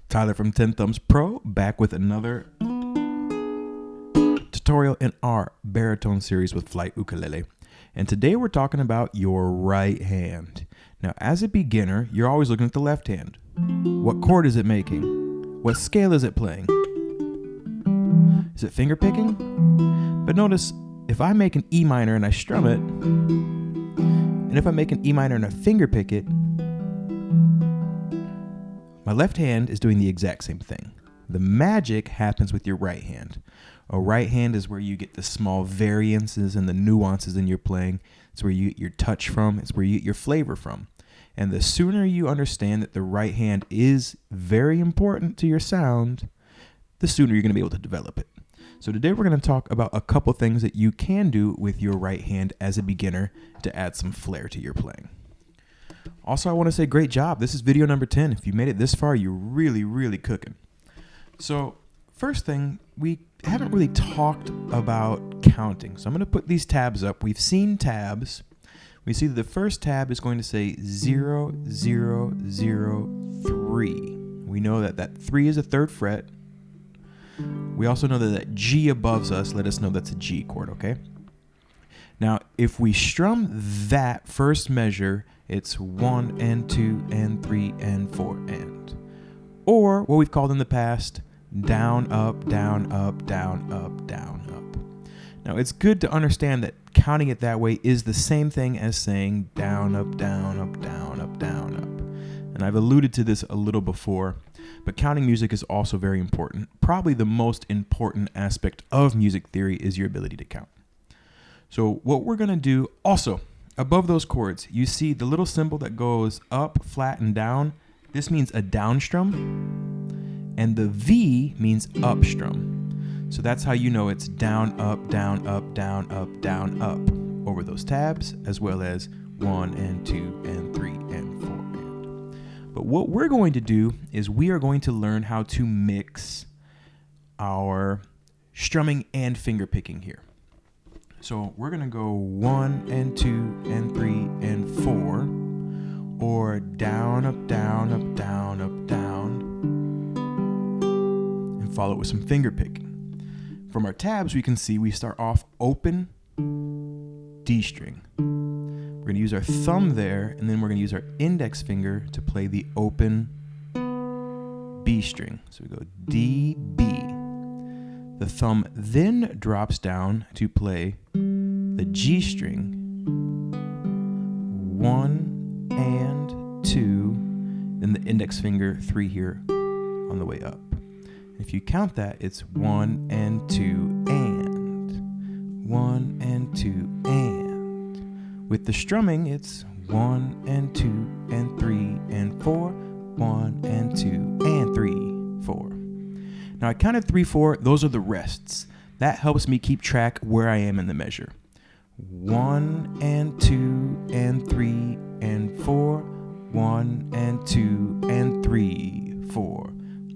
Tyler from 10 Thumbs Pro, back with another tutorial in our baritone series with Flight Ukulele. And today we're talking about your right hand. Now, as a beginner, you're always looking at the left hand. What chord is it making? What scale is it playing? Is it finger picking? But notice, if I make an E minor and I strum it, and if I make an E minor and I finger pick it, my left hand is doing the exact same thing. The magic happens with your right hand. A right hand is where you get the small variances and the nuances in your playing. It's where you get your touch from. It's where you get your flavor from. And the sooner you understand that the right hand is very important to your sound, the sooner you're going to be able to develop it. So today we're going to talk about a couple things that you can do with your right hand as a beginner to add some flair to your playing. Also, I want to say great job. This is video number 10. If you made it this far, you're really, really cooking. So first thing, we haven't really talked about counting. So I'm going to put these tabs up. We've seen tabs. We see that the first tab is going to say 0, 0, 0, 3. We know that that 3 is a third fret. We also know that that G above us let us know that's a G chord, okay? Now, if we strum that first measure, it's 1 and 2 and 3 and 4 and. Or what we've called in the past, down, up, down, up, down, up, down, up. Now, it's good to understand that counting it that way is the same thing as saying down, up, down, up, down, up, down, up. And I've alluded to this a little before, but counting music is also very important. Probably the most important aspect of music theory is your ability to count. So what we're going to do also, above those chords, you see the little symbol that goes up, flat, and down. This means a down strum, and the V means up strum. So that's how you know it's down, up, down, up, down, up, down, up over those tabs, as well as 1 and 2 and 3 and 4 and. But what we're going to do is we are going to learn how to mix our strumming and finger picking here. So we're going to go 1 and 2 and 3 and 4, or down, up, down, up, down, up, down, and follow it with some finger picking. From our tabs, we can see we start off open D string. We're going to use our thumb there, and then we're going to use our index finger to play the open B string. So we go D, B. The thumb then drops down to play the G string, 1 and 2, then the index finger 3 here on the way up. If you count that, it's 1 and 2 and 1 and 2 and. With the strumming, it's 1 and 2 and 3 and 4, 1 and 2 and 3, 4. Now I counted 3, 4. Those are the rests. That helps me keep track where I am in the measure. 1 and 2 and 3 and 4, 1 and 2 and 3, 4,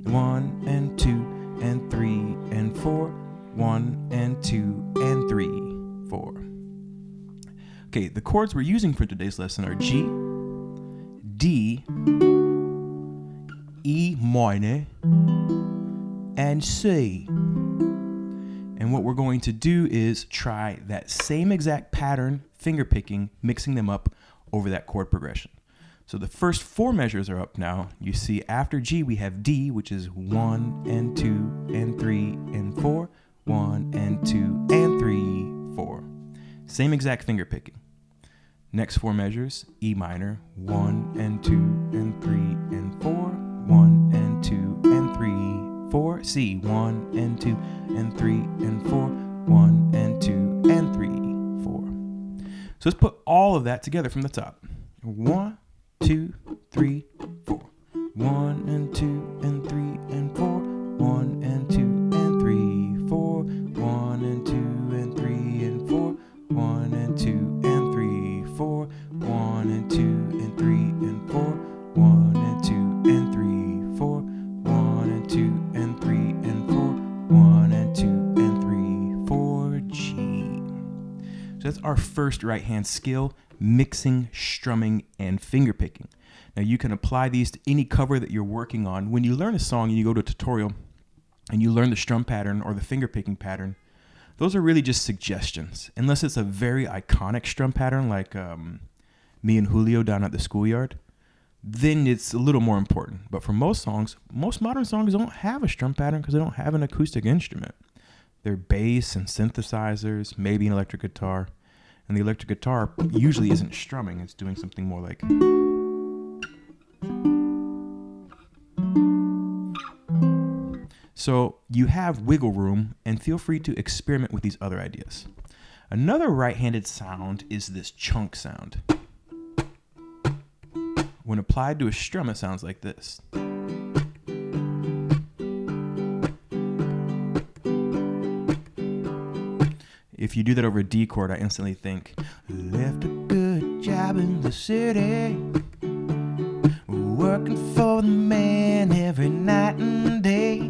1 and 2 and 3 and 4, 1 and 2 and 3, 4. Okay, the chords we're using for today's lesson are G, D, E minor, and C. And what we're going to do is try that same exact pattern, finger picking, mixing them up over that chord progression. So the first 4 measures are up now. You see after G we have D, which is 1 and 2 and 3 and 4, 1 and 2 and 3, 4. Same exact finger picking. Next 4 measures, E minor, 1 and 2 and 3 and 4, 1 and 2 and 3, 4. C, 1 and 2 and 3 and 4, 1 and 2 and 3, 4. So let's put all of that together from the top. 1, 2, 3, 4. 1 and 2 and 3 and 4, 1 and 2 and 3, 4, 1 and 2 and 3 and 4, 1 and 2 and 3, 4, 1 and 2 and 3 and 4, 1 and 2 and 3, 4, 1 and 2 and 3 and 4, 1 and 2 and 3, 4, G. So that's our first right hand skill, mixing, strumming, and finger picking. Now you can apply these to any cover that you're working on. When you learn a song and you go to a tutorial and you learn the strum pattern or the finger picking pattern, those are really just suggestions. Unless it's a very iconic strum pattern like me and Julio down at the schoolyard, then it's a little more important. But for most songs, most modern songs don't have a strum pattern because they don't have an acoustic instrument. They're bass and synthesizers, maybe an electric guitar. And the electric guitar usually isn't strumming. It's doing something more like... So you have wiggle room, and feel free to experiment with these other ideas. Another right-handed sound is this chunk sound. When applied to a strum, it sounds like this. If you do that over a D chord, I instantly think, left a good job in the city, working for the man every night and day,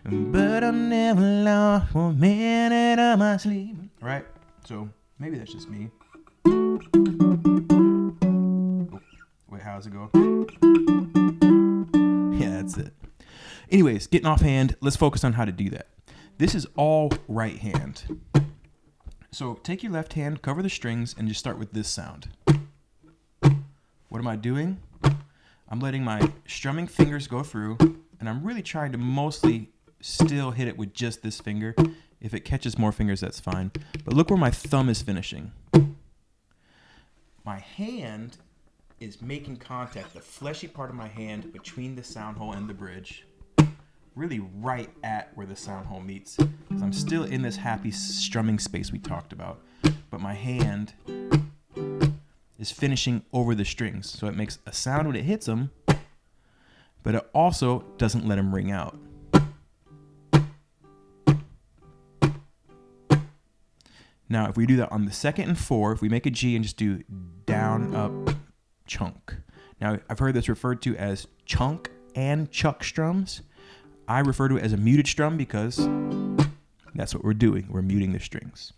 but I never lost 1 minute of my sleep. Right? So maybe that's just me. Oh, wait, how's it go? Yeah, that's it. Anyways, getting off hand, let's focus on how to do that. This is all right hand. So take your left hand, cover the strings, and just start with this sound. What am I doing? I'm letting my strumming fingers go through, and I'm really trying to mostly still hit it with just this finger. If it catches more fingers, that's fine. But look where my thumb is finishing. My hand is making contact, the fleshy part of my hand between the sound hole and the bridge, really right at where the sound hole meets. Because I'm still in this happy strumming space we talked about, but my hand is finishing over the strings. So it makes a sound when it hits them, but it also doesn't let them ring out. Now, if we do that on the second and 4, if we make a G and just do down, up, chunk. Now, I've heard this referred to as chunk and chuck strums. I refer to it as a muted strum because that's what we're doing. We're muting the strings.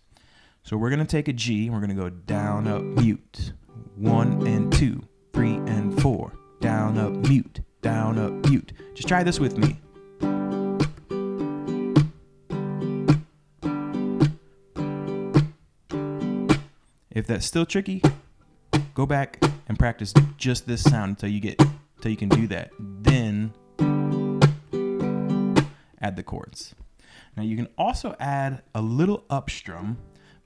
So we're going to take a G and we're going to go down, up, mute. 1 and 2, 3 and 4. Down, up, mute. Down, up, mute. Just try this with me. If that's still tricky, go back and practice just this sound until you can do that. Then add the chords. Now you can also add a little up strum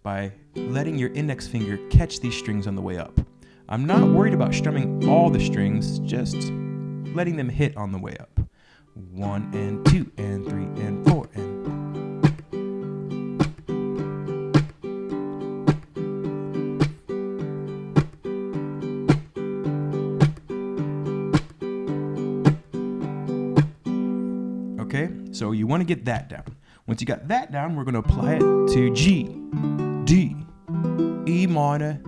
by letting your index finger catch these strings on the way up. I'm not worried about strumming all the strings, just letting them hit on the way up. 1 and 2 and 3 and 4 and... Okay, so you want to get that down. Once you got that down, we're going to apply it to G, D, E minor,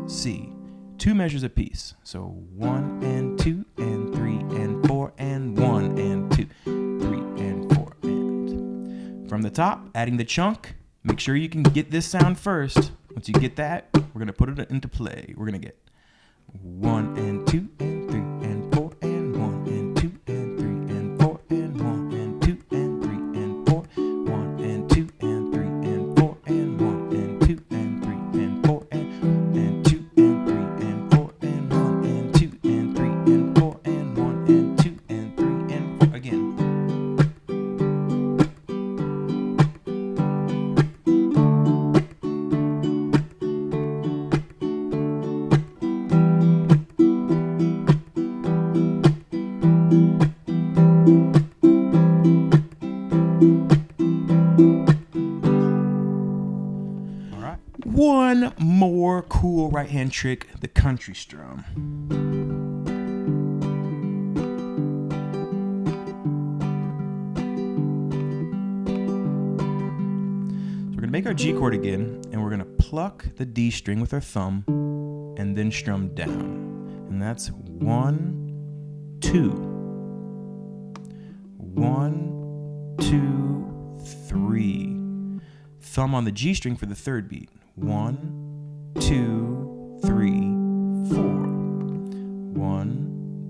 C. 2 measures apiece. So 1 and 2 and 3 and 4 and 1 and 2, 3 and 4 and... From the top, adding the chunk, make sure you can get this sound first. Once you get that, we're going to put it into play. We're going to get 1 and 2 and 3 and 4 and 1 and 2 and 3 and 4 and 1 and 2 and 3 and 4, 1 and 2 and 3 and 4 and 1 and 2 and 3 and 4 and 2 and 3 and 4 and 1 and 2 and 3 and 4 and 1 and 2 and 3 and 4 again. One more cool right hand trick, the country strum. So we're going to make our G chord again, and we're going to pluck the D string with our thumb and then strum down. And that's 1, 2. 1, 2, 3. Thumb on the G string for the third beat. 1, 2, 3, 4. 1,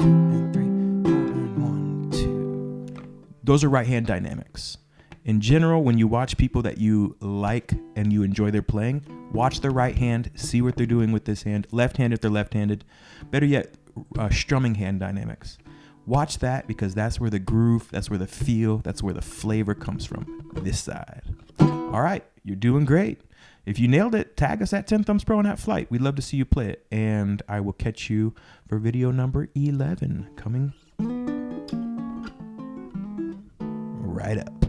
and 3, 4, and 1, 2. Those are right hand dynamics. In general, when you watch people that you like and you enjoy their playing, watch their right hand, see what they're doing with this hand. Left hand if they're left-handed. Better yet, strumming hand dynamics. Watch that because that's where the groove, that's where the feel, that's where the flavor comes from. This side. All right, you're doing great. If you nailed it, tag us at 10 Thumbs Pro and at Flight. We'd love to see you play it. And I will catch you for video number 11 coming right up.